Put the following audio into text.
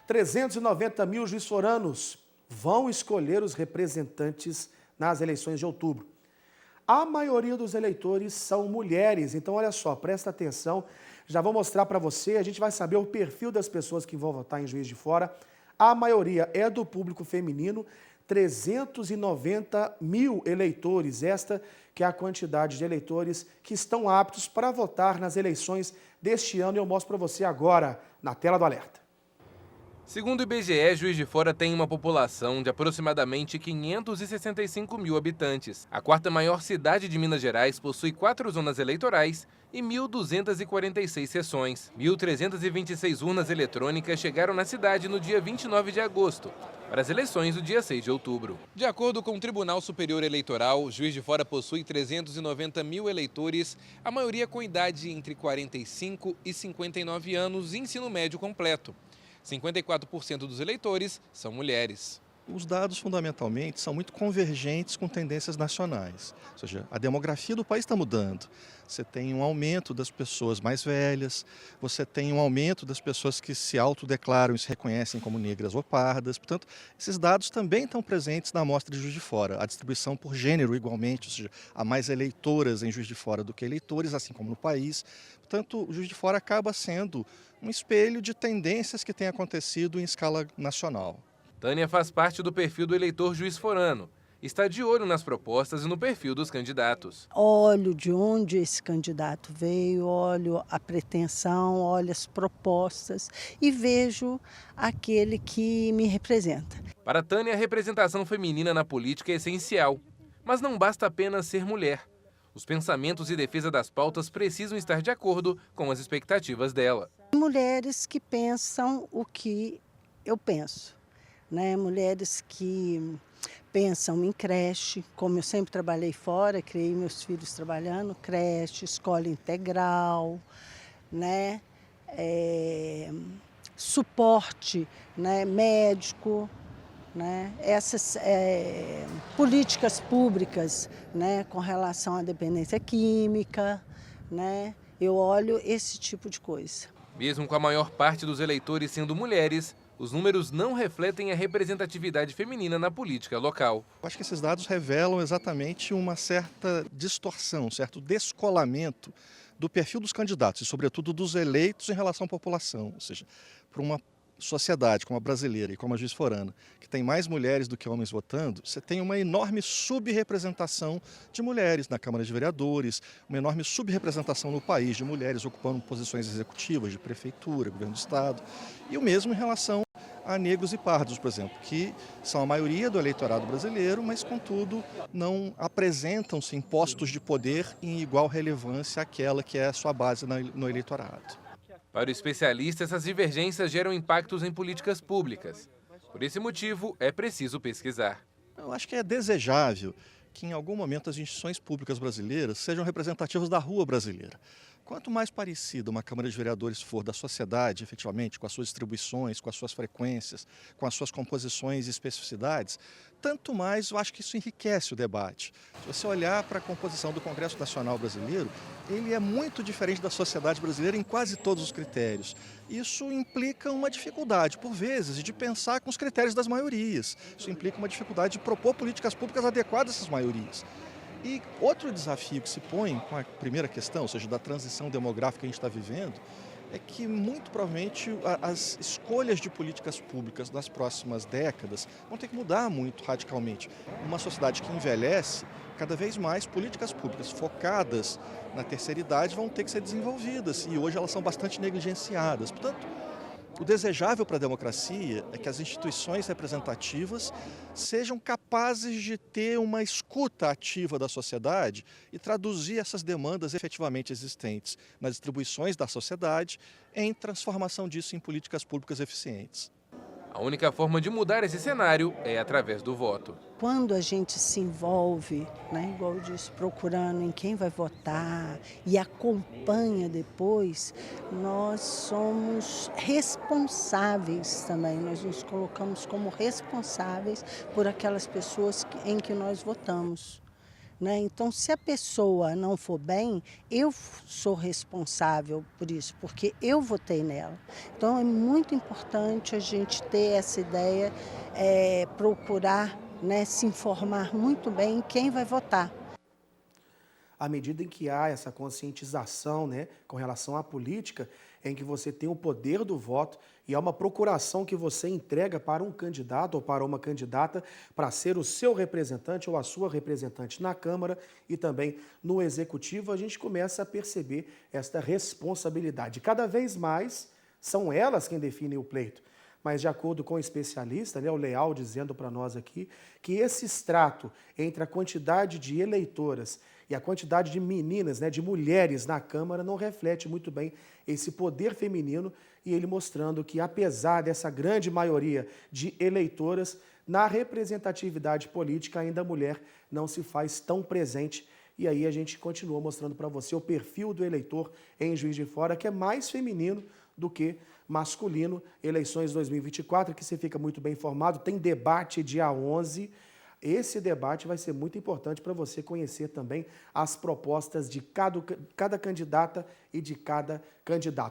390 mil juiz-foranos vão escolher os representantes nas eleições de outubro. A maioria dos eleitores são mulheres, então olha só, presta atenção, já vou mostrar para você, a gente vai saber o perfil das pessoas que vão votar em Juiz de Fora. A maioria é do público feminino, 390 mil eleitores, esta que é a quantidade de eleitores que estão aptos para votar nas eleições deste ano, e eu mostro para você agora, na tela do alerta. Segundo o IBGE, Juiz de Fora tem uma população de aproximadamente 565 mil habitantes. A quarta maior cidade de Minas Gerais possui 4 zonas eleitorais e 1.246 sessões. 1.326 urnas eletrônicas chegaram na cidade no dia 29 de agosto, para as eleições do dia 6 de outubro. De acordo com o Tribunal Superior Eleitoral, Juiz de Fora possui 390 mil eleitores, a maioria com idade entre 45 e 59 anos e ensino médio completo. 54% dos eleitores são mulheres. Os dados, fundamentalmente, são muito convergentes com tendências nacionais. Ou seja, a demografia do país está mudando. Você tem um aumento das pessoas mais velhas, você tem um aumento das pessoas que se autodeclaram e se reconhecem como negras ou pardas. Portanto, esses dados também estão presentes na amostra de Juiz de Fora. A distribuição por gênero, igualmente, ou seja, há mais eleitoras em Juiz de Fora do que eleitores, assim como no país. Portanto, o Juiz de Fora acaba sendo um espelho de tendências que têm acontecido em escala nacional. Tânia faz parte do perfil do eleitor juiz-forano. Está de olho nas propostas e no perfil dos candidatos. Olho de onde esse candidato veio, olho a pretensão, olho as propostas e vejo aquele que me representa. Para Tânia, a representação feminina na política é essencial. Mas não basta apenas ser mulher. Os pensamentos e defesa das pautas precisam estar de acordo com as expectativas dela. Mulheres que pensam o que eu penso, né? Mulheres que pensam em creche, como eu sempre trabalhei fora, criei meus filhos trabalhando, creche, escola integral, né? Suporte, né? Médico, né? Essas políticas públicas, né? Com relação à dependência química, né? Eu olho esse tipo de coisa. Mesmo com a maior parte dos eleitores sendo mulheres, os números não refletem a representatividade feminina na política local. Eu acho que esses dados revelam exatamente uma certa distorção, um certo descolamento do perfil dos candidatos e, sobretudo, dos eleitos em relação à população. Ou seja, para uma sociedade como a brasileira e como a juiz-forana, que tem mais mulheres do que homens votando, você tem uma enorme subrepresentação de mulheres na Câmara de Vereadores, uma enorme subrepresentação no país de mulheres ocupando posições executivas de prefeitura, governo do estado, e o mesmo em relação a negros e pardos, por exemplo, que são a maioria do eleitorado brasileiro, mas, contudo, não apresentam-se em postos de poder em igual relevância àquela que é a sua base no eleitorado. Para o especialista, essas divergências geram impactos em políticas públicas. Por esse motivo, é preciso pesquisar. Eu acho que é desejável que, em algum momento, as instituições públicas brasileiras sejam representativas da rua brasileira. Quanto mais parecida uma Câmara de Vereadores for da sociedade, efetivamente, com as suas distribuições, com as suas frequências, com as suas composições e especificidades, tanto mais eu acho que isso enriquece o debate. Se você olhar para a composição do Congresso Nacional Brasileiro, ele é muito diferente da sociedade brasileira em quase todos os critérios. Isso implica uma dificuldade, por vezes, de pensar com os critérios das maiorias. Isso implica uma dificuldade de propor políticas públicas adequadas a essas maiorias. E outro desafio que se põe com a primeira questão, ou seja, da transição demográfica que a gente está vivendo, é que muito provavelmente as escolhas de políticas públicas nas próximas décadas vão ter que mudar muito radicalmente. Uma sociedade que envelhece, cada vez mais políticas públicas focadas na terceira idade vão ter que ser desenvolvidas e hoje elas são bastante negligenciadas. Portanto, o desejável para a democracia é que as instituições representativas sejam capazes de ter uma escuta ativa da sociedade e traduzir essas demandas efetivamente existentes nas distribuições da sociedade em transformação disso em políticas públicas eficientes. A única forma de mudar esse cenário é através do voto. Quando a gente se envolve, né, igual eu disse, procurando em quem vai votar e acompanha depois, nós somos responsáveis também, nós nos colocamos como responsáveis por aquelas pessoas em que nós votamos. né? Então, se a pessoa não for bem, eu sou responsável por isso, porque eu votei nela. Então, é muito importante a gente ter essa ideia, procurar, né, se informar muito bem em quem vai votar. À medida em que há essa conscientização, né, com relação à política, em que você tem o poder do voto e há uma procuração que você entrega para um candidato ou para uma candidata para ser o seu representante ou a sua representante na Câmara e também no Executivo, a gente começa a perceber esta responsabilidade. Cada vez mais são elas quem definem o pleito. Mas, de acordo com o especialista, né, o Leal dizendo para nós aqui, que esse extrato entre a quantidade de eleitoras e a quantidade de meninas, né, de mulheres na Câmara, não reflete muito bem esse poder feminino, e ele mostrando que, apesar dessa grande maioria de eleitoras, na representatividade política ainda a mulher não se faz tão presente. E aí a gente continua mostrando para você o perfil do eleitor em Juiz de Fora, que é mais feminino do que masculino. Eleições 2024, que você fica muito bem informado, tem debate dia 11. Esse debate vai ser muito importante para você conhecer também as propostas de cada candidata e de cada candidato.